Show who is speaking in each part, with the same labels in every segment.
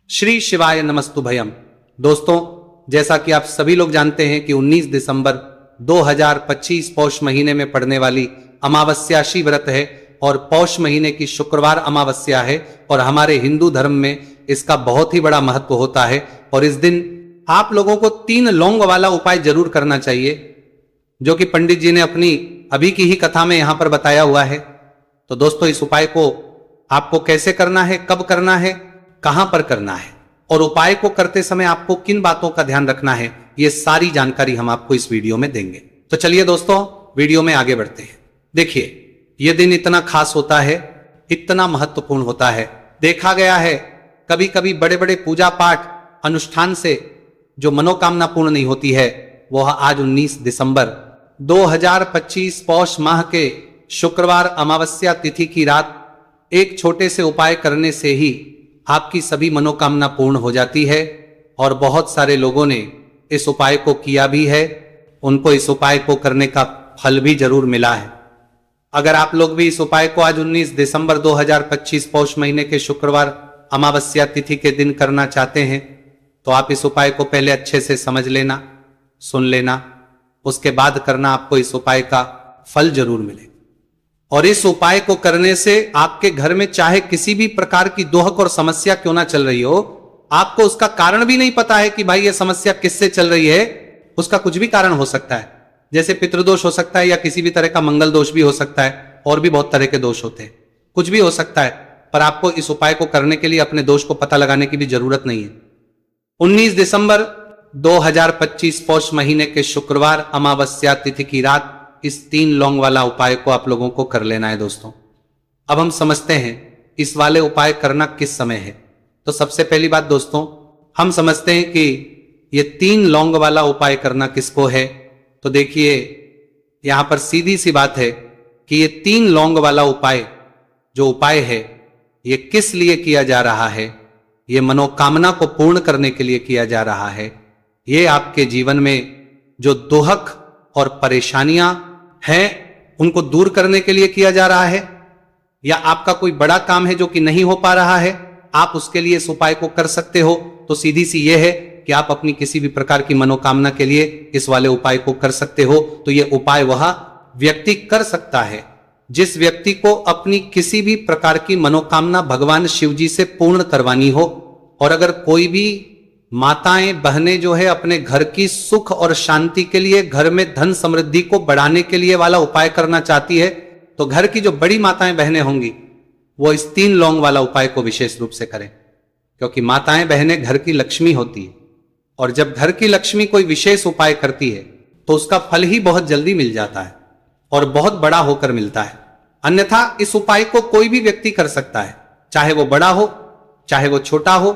Speaker 1: श्री शिवाय नमस्तुभयम। दोस्तों, जैसा कि आप सभी लोग जानते हैं कि 19 दिसंबर 2025 पौष महीने में पड़ने वाली अमावस्याशी व्रत है और पौष महीने की शुक्रवार अमावस्या है और हमारे हिंदू धर्म में इसका बहुत ही बड़ा महत्व होता है। और इस दिन आप लोगों को 3 लौंग वाला उपाय जरूर करना चाहिए, जो कि पंडित जी ने अपनी अभी की ही कथा में यहां पर बताया हुआ है। तो दोस्तों, इस उपाय को आपको कैसे करना है, कब करना है, कहां पर करना है और उपाय को करते समय आपको किन बातों का ध्यान रखना है, ये सारी जानकारी हम आपको इस वीडियो में देंगे। तो चलिए दोस्तों, वीडियो में आगे बढ़ते हैं। देखिए, यह दिन इतना खास होता है, इतना महत्वपूर्ण होता है। देखा गया है कभी कभी बड़े बड़े पूजा पाठ अनुष्ठान से जो मनोकामना पूर्ण नहीं होती है, वह आज 19 दिसंबर 2025 पौष माह के शुक्रवार अमावस्या तिथि की रात एक छोटे से उपाय करने से ही आपकी सभी मनोकामना पूर्ण हो जाती है। और बहुत सारे लोगों ने इस उपाय को किया भी है, उनको इस उपाय को करने का फल भी जरूर मिला है। अगर आप लोग भी इस उपाय को आज 19 दिसंबर 2025 पौष महीने के शुक्रवार अमावस्या तिथि के दिन करना चाहते हैं, तो आप इस उपाय को पहले अच्छे से समझ लेना, सुन लेना, उसके बाद करना। आपको इस उपाय का फल जरूर मिले। और इस उपाय को करने से आपके घर में चाहे किसी भी प्रकार की दोहक और समस्या क्यों ना चल रही हो, आपको उसका कारण भी नहीं पता है कि भाई ये समस्या किससे चल रही है, उसका कुछ भी कारण हो सकता है। जैसे पितृदोष हो सकता है या किसी भी तरह का मंगल दोष भी हो सकता है, और भी बहुत तरह के दोष होते हैं, कुछ भी हो सकता है। पर आपको इस उपाय को करने के लिए अपने दोष को पता लगाने की भी जरूरत नहीं है। 19 दिसंबर 2025 पौष महीने के शुक्रवार अमावस्या तिथि की रात इस 3 लौंग वाला उपाय को आप लोगों को कर लेना है। दोस्तों, अब हम समझते हैं इस वाले उपाय करना किस समय है। तो सबसे पहली बात दोस्तों, हम समझते हैं कि ये 3 लौंग वाला उपाय करना किसको है। तो देखिए, यहां पर सीधी सी बात है कि ये 3 लौंग वाला उपाय जो उपाय है, ये किस लिए किया जा रहा है। ये मनोकामना को पूर्ण करने के लिए किया जा रहा है। ये आपके जीवन में जो दोहक और परेशानियां हैं, उनको दूर करने के लिए किया जा रहा है, या आपका कोई बड़ा काम है जो कि नहीं हो पा रहा है, आप उसके लिए इस उपाय को कर सकते हो। तो सीधी सी ये है कि आप अपनी किसी भी प्रकार की मनोकामना के लिए इस वाले उपाय को कर सकते हो। तो ये उपाय वह व्यक्ति कर सकता है जिस व्यक्ति को अपनी किसी भी प्रकार की मनोकामना भगवान शिव जी से पूर्ण करवानी हो। और अगर कोई भी माताएं बहनें जो है अपने घर की सुख और शांति के लिए, घर में धन समृद्धि को बढ़ाने के लिए वाला उपाय करना चाहती है, तो घर की जो बड़ी माताएं बहनें होंगी वो इस 3 लौंग वाला उपाय को विशेष रूप से करें, क्योंकि माताएं बहनें घर की लक्ष्मी होती है। और जब घर की लक्ष्मी कोई विशेष उपाय करती है तो उसका फल ही बहुत जल्दी मिल जाता है और बहुत बड़ा होकर मिलता है। अन्यथा इस उपाय को कोई भी व्यक्ति कर सकता है, चाहे वो बड़ा हो, चाहे वो छोटा हो,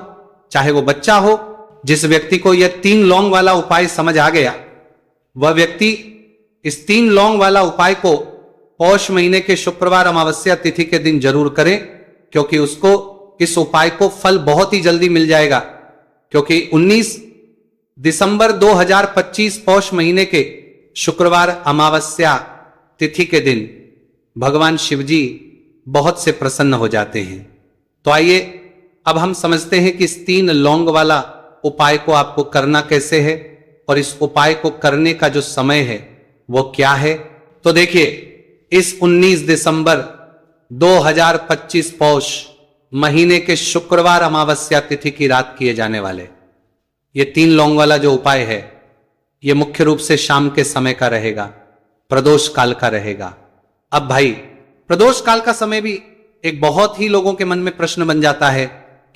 Speaker 1: चाहे वो बच्चा हो। जिस व्यक्ति को यह 3 लौंग वाला उपाय समझ आ गया, वह व्यक्ति इस 3 लौंग वाला उपाय को पौष महीने के शुक्रवार अमावस्या तिथि के दिन जरूर करें, क्योंकि उसको इस उपाय को फल बहुत ही जल्दी मिल जाएगा। क्योंकि 19 दिसंबर 2025 पौष महीने के शुक्रवार अमावस्या तिथि के दिन भगवान शिवजी बहुत से प्रसन्न हो जाते हैं। तो आइए अब हम समझते हैं कि इस 3 लौंग वाला उपाय को आपको करना कैसे है और इस उपाय को करने का जो समय है वो क्या है। तो देखिए, इस 19 दिसंबर 2025 पौष महीने के शुक्रवार अमावस्या तिथि की रात किए जाने वाले ये 3 लौंग वाला जो उपाय है, ये मुख्य रूप से शाम के समय का रहेगा, प्रदोष काल का रहेगा। अब भाई, प्रदोष काल का समय भी एक बहुत ही लोगों के मन में प्रश्न बन जाता है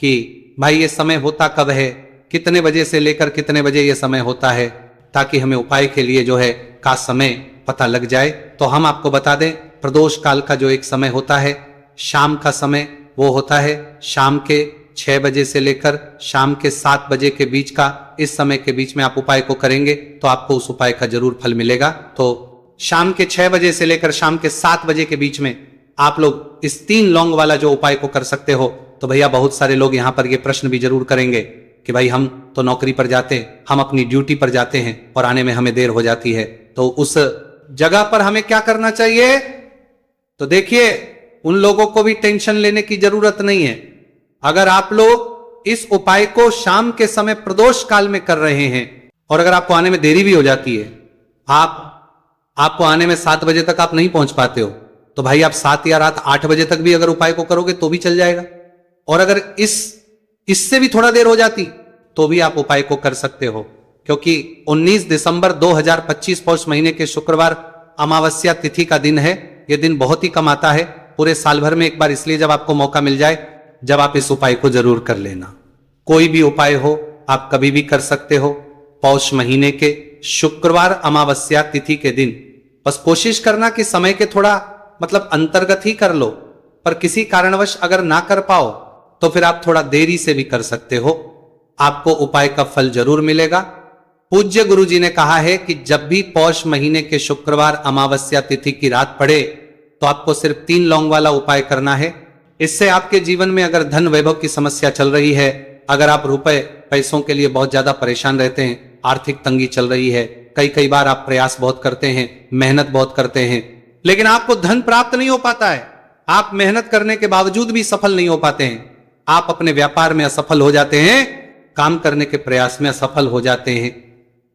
Speaker 1: कि भाई ये समय होता कब है, कितने बजे से लेकर कितने बजे ये समय होता है, ताकि हमें उपाय के लिए जो है का समय पता लग जाए। तो हम आपको बता दें, प्रदोष काल का जो एक समय होता है, शाम का समय, वो होता है शाम के 6 बजे से लेकर शाम के 7 बजे के बीच का। इस समय के बीच में आप उपाय को करेंगे तो आपको उस उपाय का जरूर फल मिलेगा। तो शाम के 6 बजे से लेकर शाम के 7 बजे के बीच में आप लोग इस 3 लौंग वाला जो उपाय को कर सकते हो। तो भैया, बहुत सारे लोग यहां पर ये प्रश्न भी जरूर करेंगे कि भाई हम तो नौकरी पर जाते हैं, हम अपनी ड्यूटी पर जाते हैं और आने में हमें देर हो जाती है, तो उस जगह पर हमें क्या करना चाहिए। तो देखिए, उन लोगों को भी टेंशन लेने की जरूरत नहीं है। अगर आप लोग इस उपाय को शाम के समय प्रदोष काल में कर रहे हैं और अगर आपको आने में देरी भी हो जाती है, आपको आने में 7 बजे तक आप नहीं पहुंच पाते हो, तो भाई आप 7 या रात 8 बजे तक भी अगर उपाय को करोगे तो भी चल जाएगा। और अगर इससे भी थोड़ा देर हो जाती तो भी आप उपाय को कर सकते हो, क्योंकि 19 दिसंबर 2025 पौष महीने के शुक्रवार अमावस्या तिथि का दिन है। यह दिन बहुत ही कम आता है पूरे साल भर में एक बार, इसलिए जब आपको मौका मिल जाए जब आप इस उपाय को जरूर कर लेना। कोई भी उपाय हो आप कभी भी कर सकते हो पौष महीने के शुक्रवार अमावस्या तिथि के दिन। बस कोशिश करना कि समय के थोड़ा अंतर्गत ही कर लो, पर किसी कारणवश अगर ना कर पाओ तो फिर आप थोड़ा देरी से भी कर सकते हो, आपको उपाय का फल जरूर मिलेगा। पूज्य गुरु जी ने कहा है कि जब भी पौष महीने के शुक्रवार अमावस्या तिथि की रात पड़े तो आपको सिर्फ 3 लौंग वाला उपाय करना है। इससे आपके जीवन में अगर धन वैभव की समस्या चल रही है, अगर आप रुपए पैसों के लिए बहुत ज्यादा परेशान रहते हैं, आर्थिक तंगी चल रही है, कई बार आप प्रयास बहुत करते हैं, मेहनत बहुत करते हैं, लेकिन आपको धन प्राप्त नहीं हो पाता है, आप मेहनत करने के बावजूद भी सफल नहीं हो पाते हैं, आप अपने व्यापार में असफल हो जाते हैं, काम करने के प्रयास में असफल हो जाते हैं,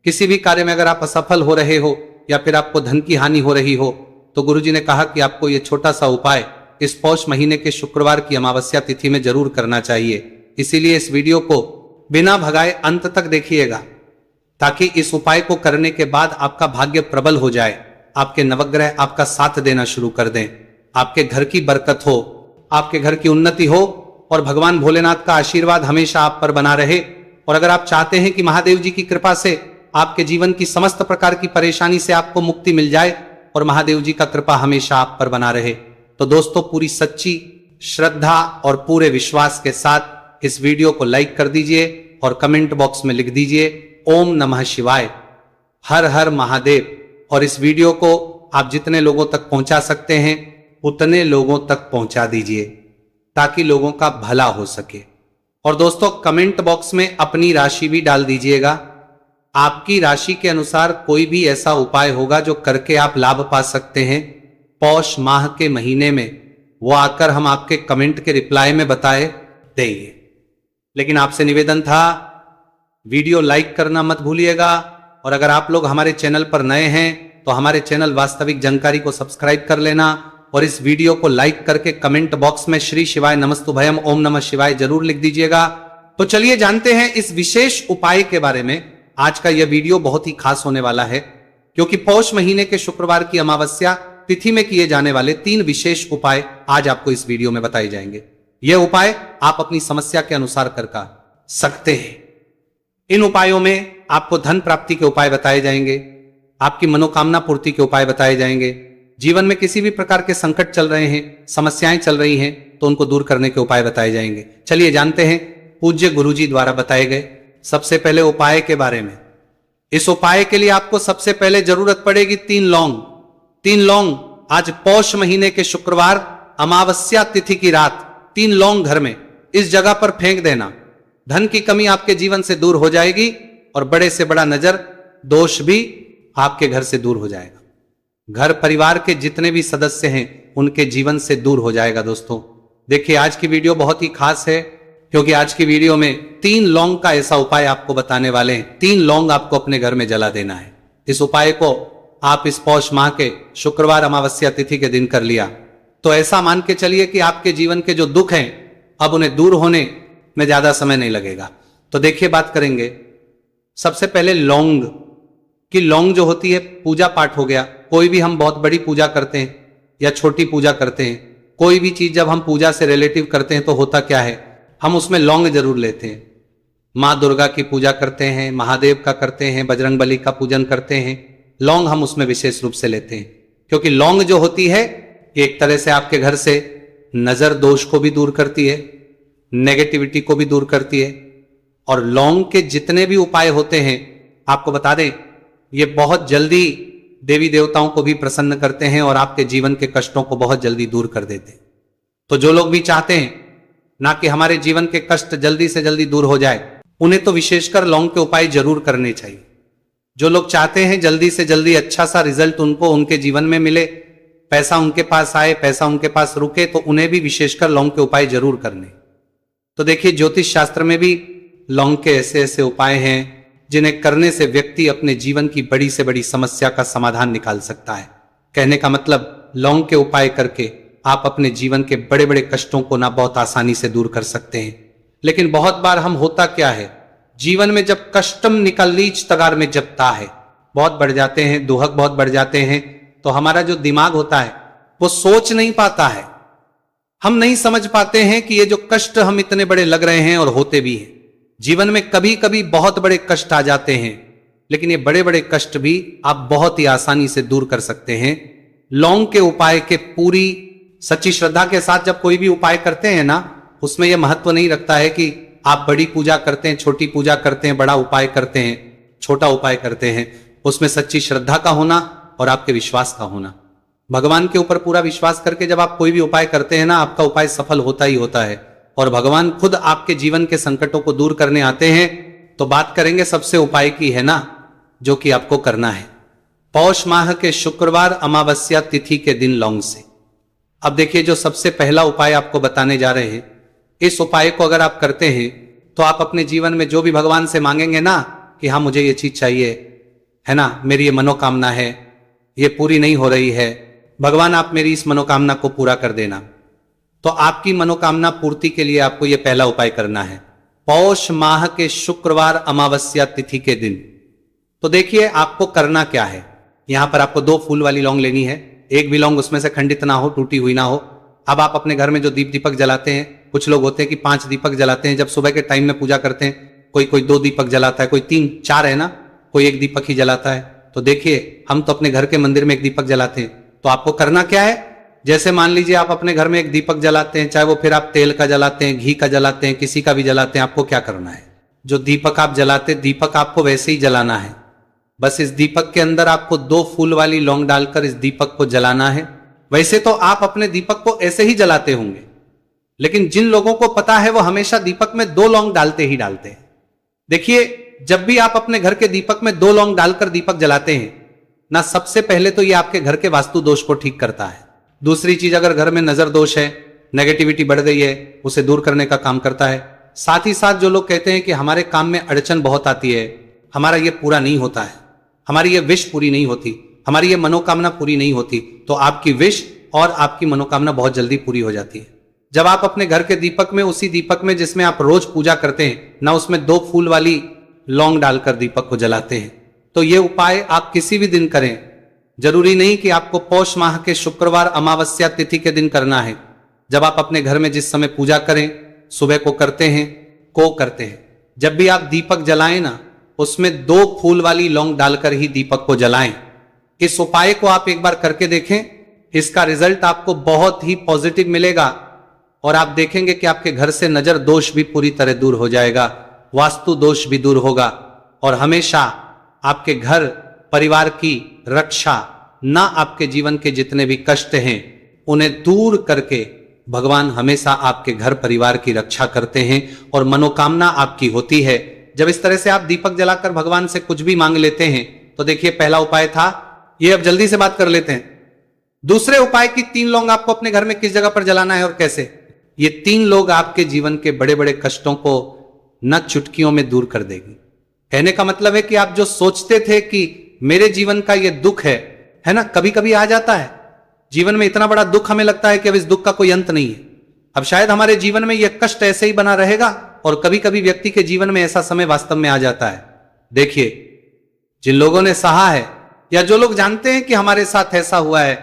Speaker 1: किसी भी कार्य में अगर आप असफल हो रहे हो या फिर आपको धन की हानि हो रही हो, तो गुरुजी ने कहा कि आपको यह छोटा सा उपाय इस पौष महीने के शुक्रवार की अमावस्या तिथि में जरूर करना चाहिए। इसीलिए इस वीडियो को बिना भगाए अंत तक देखिएगा, ताकि इस उपाय को करने के बाद आपका भाग्य प्रबल हो जाए, आपके नवग्रह आपका साथ देना शुरू कर दें, आपके घर की बरकत हो, आपके घर की उन्नति हो और भगवान भोलेनाथ का आशीर्वाद हमेशा आप पर बना रहे। और अगर आप चाहते हैं कि महादेव जी की कृपा से आपके जीवन की समस्त प्रकार की परेशानी से आपको मुक्ति मिल जाए और महादेव जी का कृपा हमेशा आप पर बना रहे, तो दोस्तों पूरी सच्ची श्रद्धा और पूरे विश्वास के साथ इस वीडियो को लाइक कर दीजिए और कमेंट बॉक्स में लिख दीजिए ओम नमः शिवाय, हर हर महादेव। और इस वीडियो को आप जितने लोगों तक पहुंचा सकते हैं उतने लोगों तक पहुंचा दीजिए, ताकि लोगों का भला हो सके। और दोस्तों कमेंट बॉक्स में अपनी राशि भी डाल दीजिएगा, आपकी राशि के अनुसार कोई भी ऐसा उपाय होगा जो करके आप लाभ पा सकते हैं पौष माह के महीने में, वो आकर हम आपके कमेंट के रिप्लाई में बताए देंगे। लेकिन आपसे निवेदन था, वीडियो लाइक करना मत भूलिएगा, और अगर आप लोग हमारे चैनल पर नए हैं तो हमारे चैनल वास्तविक जानकारी को सब्सक्राइब कर लेना और इस वीडियो को लाइक करके कमेंट बॉक्स में श्री शिवाय नमस्तुभयम ओम नमः शिवाय जरूर लिख दीजिएगा। तो चलिए जानते हैं इस विशेष उपाय के बारे में। आज का यह वीडियो बहुत ही खास होने वाला है, क्योंकि पौष महीने के शुक्रवार की अमावस्या तिथि में किए जाने वाले 3 विशेष उपाय आज आपको इस वीडियो में बताए जाएंगे। यह उपाय आप अपनी समस्या के अनुसार कर सकते हैं। इन उपायों में आपको धन प्राप्ति के उपाय बताए जाएंगे, आपकी मनोकामना पूर्ति के उपाय बताए जाएंगे, जीवन में किसी भी प्रकार के संकट चल रहे हैं, समस्याएं चल रही हैं तो उनको दूर करने के उपाय बताए जाएंगे। चलिए जानते हैं पूज्य गुरुजी द्वारा बताए गए सबसे पहले उपाय के बारे में। इस उपाय के लिए आपको सबसे पहले जरूरत पड़ेगी 3 लौंग। 3 लौंग आज पौष महीने के शुक्रवार अमावस्या तिथि की रात 3 लौंग घर में इस जगह पर फेंक देना। धन की कमी आपके जीवन से दूर हो जाएगी और बड़े से बड़ा नजर दोष भी आपके घर से दूर हो जाएगा। घर परिवार के जितने भी सदस्य हैं उनके जीवन से दूर हो जाएगा। दोस्तों देखिए आज की वीडियो बहुत ही खास है, क्योंकि आज की वीडियो में 3 लौंग का ऐसा उपाय आपको बताने वाले हैं। 3 लौंग आपको अपने घर में जला देना है। इस उपाय को आप इस पौष माह के शुक्रवार अमावस्या तिथि के दिन कर लिया तो ऐसा मान के चलिए कि आपके जीवन के जो दुख हैं अब उन्हें दूर होने में ज्यादा समय नहीं लगेगा। तो देखिए बात करेंगे सबसे पहले लौंग की। लौंग जो होती है पूजा पाठ हो गया, कोई भी हम बहुत बड़ी पूजा करते हैं या छोटी पूजा करते हैं, कोई भी चीज जब हम पूजा से रिलेटिव करते हैं तो होता क्या है, हम उसमें लौंग जरूर लेते हैं। माँ दुर्गा की पूजा करते हैं, महादेव का करते हैं, बजरंगबली का पूजन करते हैं, लौंग हम उसमें विशेष रूप से लेते हैं, क्योंकि लौंग जो होती है एक तरह से आपके घर से नजर दोष को भी दूर करती है, नेगेटिविटी को भी दूर करती है। और लौंग के जितने भी उपाय होते हैं आपको बता दें ये बहुत जल्दी देवी देवताओं को भी प्रसन्न करते हैं और आपके जीवन के कष्टों को बहुत जल्दी दूर कर देते हैं। तो जो लोग भी चाहते हैं ना कि हमारे जीवन के कष्ट जल्दी से जल्दी दूर हो जाए, उन्हें तो विशेषकर लौंग के उपाय जरूर करने चाहिए। जो लोग चाहते हैं जल्दी से जल्दी अच्छा सा रिजल्ट उनको उनके जीवन में मिले, पैसा उनके पास आए, पैसा उनके पास रुके, तो उन्हें भी विशेषकर लौंग के उपाय जरूर करने। तो देखिए, ज्योतिष शास्त्र में भी लौंग के ऐसे ऐसे उपाय हैं जिन्हें करने से व्यक्ति अपने जीवन की बड़ी से बड़ी समस्या का समाधान निकाल सकता है। कहने का मतलब, लौंग के उपाय करके आप अपने जीवन के बड़े बड़े कष्टों को ना बहुत आसानी से दूर कर सकते हैं। लेकिन बहुत बार हम होता क्या है, जीवन में जब कष्टम निकलीच तगार में जब ता है, बहुत बढ़ जाते हैं, दुहक बहुत बढ़ जाते हैं, तो हमारा जो दिमाग होता है वो सोच नहीं पाता है। हम नहीं समझ पाते हैं कि ये जो कष्ट हम इतने बड़े लग रहे हैं और होते भी हैं। जीवन में कभी कभी बहुत बड़े कष्ट आ जाते हैं, लेकिन ये बड़े बड़े कष्ट भी आप बहुत ही आसानी से दूर कर सकते हैं लौंग के उपाय के पूरी सच्ची श्रद्धा के साथ। जब कोई भी उपाय करते हैं ना, उसमें यह महत्व नहीं रखता है कि आप बड़ी पूजा करते हैं, छोटी पूजा करते हैं, बड़ा उपाय करते हैं, छोटा उपाय करते हैं। उसमें सच्ची श्रद्धा का होना और आपके विश्वास का होना। भगवान के ऊपर पूरा विश्वास करके जब आप कोई भी उपाय करते हैं ना, आपका उपाय सफल होता ही होता है और भगवान खुद आपके जीवन के संकटों को दूर करने आते हैं। तो बात करेंगे सबसे उपाय की, है ना, जो कि आपको करना है पौष माह के शुक्रवार अमावस्या तिथि के दिन लौंग से। अब देखिए, जो सबसे पहला उपाय आपको बताने जा रहे हैं, इस उपाय को अगर आप करते हैं तो आप अपने जीवन में जो भी भगवान से मांगेंगे ना कि हाँ मुझे ये चीज चाहिए, है ना, मेरी ये मनोकामना है, ये पूरी नहीं हो रही है, भगवान आप मेरी इस मनोकामना को पूरा कर देना। तो आपकी मनोकामना पूर्ति के लिए आपको ये पहला उपाय करना है पौष माह के शुक्रवार अमावस्या तिथि के दिन। तो देखिए, आपको करना क्या है। यहां पर आपको 2 फूल वाली लौंग लेनी है, एक भी लौंग उसमें से खंडित ना हो, टूटी हुई ना हो। अब आप अपने घर में जो दीपक जलाते हैं, कुछ लोग होते हैं कि 5 दीपक जलाते हैं जब सुबह के टाइम में पूजा करते हैं, कोई 2 दीपक जलाता है, कोई 3 4 है ना, कोई 1 दीपक ही जलाता है। तो देखिए, हम तो अपने घर के मंदिर में 1 दीपक जलाते हैं। तो आपको करना क्या है, जैसे मान लीजिए आप अपने घर में 1 दीपक जलाते हैं, चाहे वो फिर आप तेल का जलाते हैं, घी का जलाते हैं, किसी का भी जलाते हैं, आपको क्या करना है, जो दीपक आप जलाते, दीपक आपको वैसे ही जलाना है। बस इस दीपक के अंदर आपको 2 फूल वाली लौंग डालकर इस दीपक को जलाना है। वैसे तो आप अपने दीपक को ऐसे ही जलाते होंगे, लेकिन जिन लोगों को पता है वो हमेशा दीपक में 2 लौंग डालते ही डालते हैं। देखिए, जब भी आप अपने घर के दीपक में 2 लौंग डालकर दीपक जलाते हैं ना, सबसे पहले तो ये आपके घर के वास्तु दोष को ठीक करता है। दूसरी चीज, अगर घर में नजर दोष है, नेगेटिविटी बढ़ गई है, उसे दूर करने का काम करता है। साथ ही साथ जो लोग कहते हैं कि हमारे काम में अड़चन बहुत आती है, हमारा ये पूरा नहीं होता है, हमारी ये विश पूरी नहीं होती, हमारी ये मनोकामना पूरी नहीं होती, तो आपकी विश और आपकी मनोकामना बहुत जल्दी पूरी हो जाती है। जब आप अपने घर के दीपक में, उसी दीपक में जिसमें आप रोज पूजा करते हैं ना, उसमें 2 फूल वाली लौंग डालकर दीपक को जलाते हैं। तो ये उपाय आप किसी भी दिन करें, जरूरी नहीं कि आपको पौष माह के शुक्रवार अमावस्या तिथि के दिन करना है। जब आप अपने घर में जिस समय पूजा करें, सुबह को करते हैं, जब भी आप दीपक जलाएं ना, उसमें 2 फूल वाली लौंग डालकर ही दीपक को जलाएं। इस उपाय को आप एक बार करके देखें, इसका रिजल्ट आपको बहुत ही पॉजिटिव मिलेगा और आप देखेंगे कि आपके घर से नजर दोष भी पूरी तरह दूर हो जाएगा, वास्तु दोष भी दूर होगा और हमेशा आपके घर परिवार की रक्षा, ना आपके जीवन के जितने भी कष्ट हैं उन्हें दूर करके भगवान हमेशा आपके घर परिवार की रक्षा करते हैं और मनोकामना आपकी होती है। जब इस तरह से आप दीपक जलाकर भगवान से कुछ भी मांग लेते हैं, तो देखिए, पहला उपाय था ये। अब जल्दी से बात कर लेते हैं दूसरे उपाय की। 3 लौंग आपको अपने घर में किस जगह पर जलाना है और कैसे। ये 3 लोग आपके जीवन के बड़े बड़े कष्टों को न चुटकियों में दूर कर देगी। कहने का मतलब है कि आप जो सोचते थे कि मेरे जीवन का ये दुख है ना, कभी कभी आ जाता है जीवन में इतना बड़ा दुख, हमें लगता है कि अब इस दुख का कोई अंत नहीं है, अब शायद हमारे जीवन में यह कष्ट ऐसे ही बना रहेगा। और कभी कभी व्यक्ति के जीवन में ऐसा समय वास्तव में आ जाता है। देखिए, जिन लोगों ने सहा है या जो लोग जानते हैं कि हमारे साथ ऐसा हुआ है,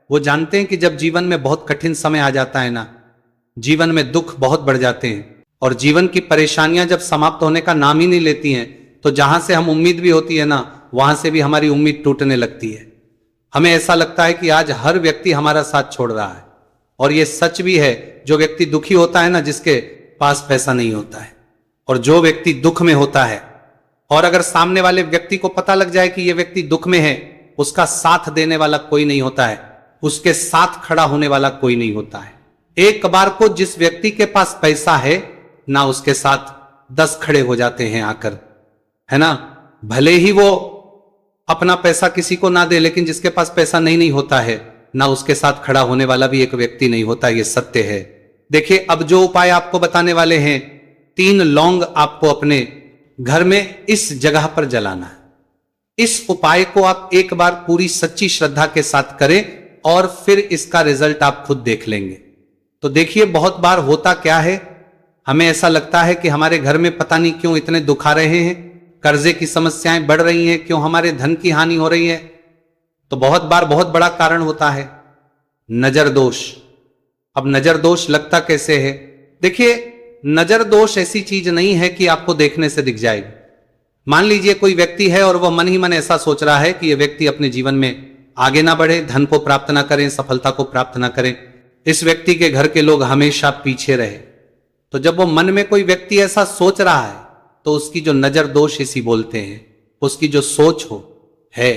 Speaker 1: वो जानते हैं कि जब जीवन में बहुत कठिन समय आ जाता है ना, जीवन में दुख बहुत बढ़ जाते हैं और जीवन की परेशानियां जब समाप्त होने का नाम ही नहीं लेती हैं, तो जहां से हम उम्मीद भी होती है ना, वहां से भी हमारी उम्मीद टूटने लगती है। हमें ऐसा लगता है कि आज हर व्यक्ति हमारा साथ छोड़ रहा है और यह सच भी है। जो व्यक्ति दुखी होता है ना, जिसके पास पैसा नहीं होता है, और जो व्यक्ति दुख में होता है और अगर सामने वाले व्यक्ति को पता लग जाए कि यह व्यक्ति दुख में है, उसका साथ देने वाला कोई नहीं होता है, उसके साथ खड़ा होने वाला कोई नहीं होता है। एक बार को जिस व्यक्ति के पास पैसा है ना, उसके साथ 10 खड़े हो जाते हैं आकर, है ना। भले ही वो अपना पैसा किसी को ना दे, लेकिन जिसके पास पैसा नहीं होता है ना, उसके साथ खड़ा होने वाला भी एक व्यक्ति नहीं होता। ये सत्य है। देखिए, अब जो उपाय आपको बताने वाले हैं, 3 लौंग आपको अपने घर में इस जगह पर जलाना है। इस उपाय को आप एक बार पूरी सच्ची श्रद्धा के साथ करें और फिर इसका रिजल्ट आप खुद देख लेंगे। तो देखिए, बहुत बार होता क्या है, हमें ऐसा लगता है कि हमारे घर में पता नहीं क्यों इतने दुख आ रहे हैं, कर्जे की समस्याएं बढ़ रही हैं, क्यों हमारे धन की हानि हो रही है। तो बहुत बार बहुत बड़ा कारण होता है नजर दोष। अब नजर दोष लगता कैसे है? देखिए, नजर दोष ऐसी चीज नहीं है कि आपको देखने से दिख जाएगी। मान लीजिए कोई व्यक्ति है और वह मन ही मन ऐसा सोच रहा है कि यह व्यक्ति अपने जीवन में आगे ना बढ़े, धन को प्राप्त ना करें, सफलता को प्राप्त ना करें, इस व्यक्ति के घर के लोग हमेशा पीछे रहे। तो जब वो मन में कोई व्यक्ति ऐसा सोच रहा है तो उसकी जो नजर दोष इसी बोलते हैं, उसकी जो सोच है,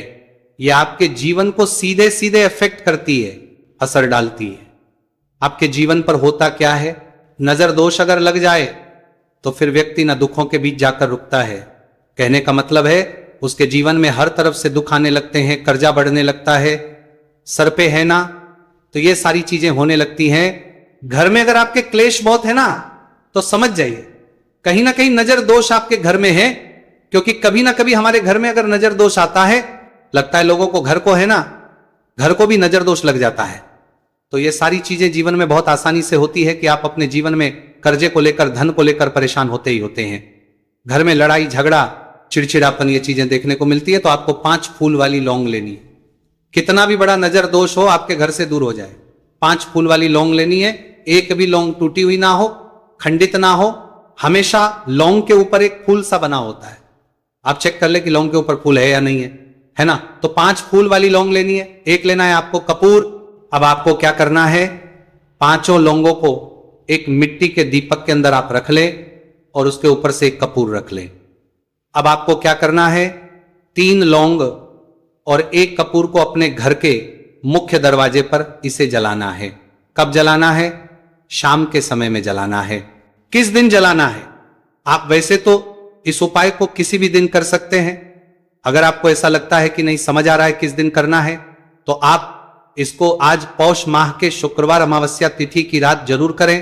Speaker 1: यह आपके जीवन को सीधे सीधे इफेक्ट करती है, असर डालती है। आपके जीवन पर होता क्या है, नजर दोष अगर लग जाए तो फिर व्यक्ति ना दुखों के बीच जाकर रुकता है। कहने का मतलब है, उसके जीवन में हर तरफ से दुख आने लगते हैं, कर्जा बढ़ने लगता है, सर पे है ना, तो ये सारी चीजें होने लगती हैं। घर में अगर आपके क्लेश बहुत है ना, तो समझ जाइए कहीं ना कहीं नजर दोष आपके घर में है। क्योंकि कभी ना कभी हमारे घर में अगर नजर दोष आता है, लगता है लोगों को, घर को है ना, घर को भी नजर दोष लग जाता है। तो ये सारी चीजें जीवन में बहुत आसानी से होती है कि आप अपने जीवन में कर्जे को लेकर, धन को लेकर परेशान होते ही होते हैं। घर में लड़ाई झगड़ा, चिड़चिड़ापन, ये चीजें देखने को मिलती है। तो आपको 5 फूल वाली लौंग लेनी है। कितना भी बड़ा नजर दोष हो, आपके घर से दूर हो जाए, 5 फूल वाली लौंग लेनी है। एक भी लौंग टूटी हुई ना हो, खंडित ना हो, हमेशा लौंग के ऊपर एक फूल सा बना होता है। आप चेक कर ले कि लौंग के ऊपर फूल है या नहीं है ना। तो 5 फूल वाली लौंग लेनी है। एक लेना है आपको कपूर। अब आपको क्या करना है, 5 लौंगों को एक मिट्टी के दीपक के अंदर आप रख ले और उसके ऊपर से एक कपूर रख ले। अब आपको क्या करना है, 3 लौंग और 1 कपूर को अपने घर के मुख्य दरवाजे पर इसे जलाना है। कब जलाना है? शाम के समय में जलाना है। किस दिन जलाना है? आप वैसे तो इस उपाय को किसी भी दिन कर सकते हैं। अगर आपको ऐसा लगता है कि नहीं समझ आ रहा है किस दिन करना है, तो आप इसको आज पौष माह के शुक्रवार अमावस्या तिथि की रात जरूर करें।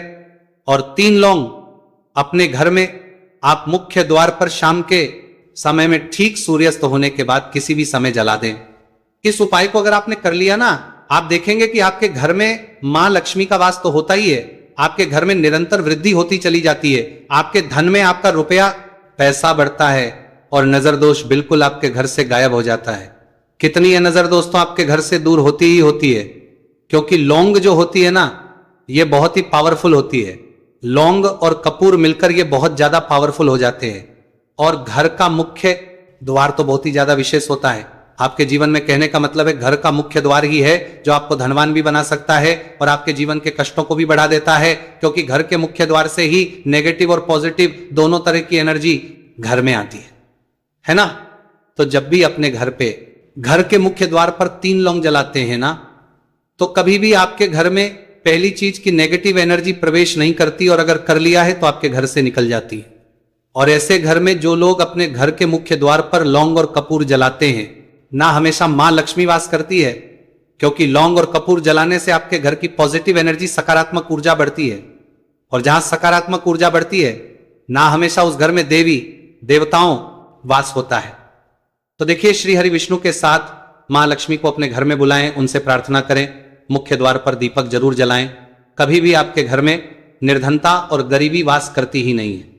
Speaker 1: और 3 लौंग अपने घर में आप मुख्य द्वार पर शाम के समय में ठीक सूर्यास्त होने के बाद किसी भी समय जला दें। इस उपाय को अगर आपने कर लिया ना, आप देखेंगे कि आपके घर में मां लक्ष्मी का वास तो होता ही है, आपके घर में निरंतर वृद्धि होती चली जाती है, आपके धन में आपका रुपया पैसा बढ़ता है और नजर दोष बिल्कुल आपके घर से गायब हो जाता है। कितनी है नजर दोस्तों आपके घर से दूर होती ही होती है। क्योंकि लौंग जो होती है ना, ये बहुत ही पावरफुल होती है। लौंग और कपूर मिलकर ये बहुत ज्यादा पावरफुल हो जाते हैं। और घर का मुख्य द्वार तो बहुत ही ज्यादा विशेष होता है आपके जीवन में। कहने का मतलब है, घर का मुख्य द्वार ही है जो आपको धनवान भी बना सकता है और आपके जीवन के कष्टों को भी बढ़ा देता है। क्योंकि घर के मुख्य द्वार से ही नेगेटिव और पॉजिटिव दोनों तरह की एनर्जी घर में आती है ना। तो जब भी अपने घर पे, घर के मुख्य द्वार पर 3 लौंग जलाते हैं ना, तो कभी भी आपके घर में पहली चीज की नेगेटिव एनर्जी प्रवेश नहीं करती, और अगर कर लिया है तो आपके घर से निकल जाती है। और ऐसे घर में जो लोग अपने घर के मुख्य द्वार पर लौंग और कपूर जलाते हैं ना, हमेशा मां लक्ष्मी वास करती है। क्योंकि लौंग और कपूर जलाने से आपके घर की पॉजिटिव एनर्जी, सकारात्मक ऊर्जा बढ़ती है। और जहां सकारात्मक ऊर्जा बढ़ती है ना, हमेशा उस घर में देवी देवताओं वास होता है। तो देखिए, श्री हरि विष्णु के साथ मां लक्ष्मी को अपने घर में बुलाएं, उनसे प्रार्थना करें, मुख्य द्वार पर दीपक जरूर जलाएं। कभी भी आपके घर में निर्धनता और गरीबी वास करती ही नहीं है।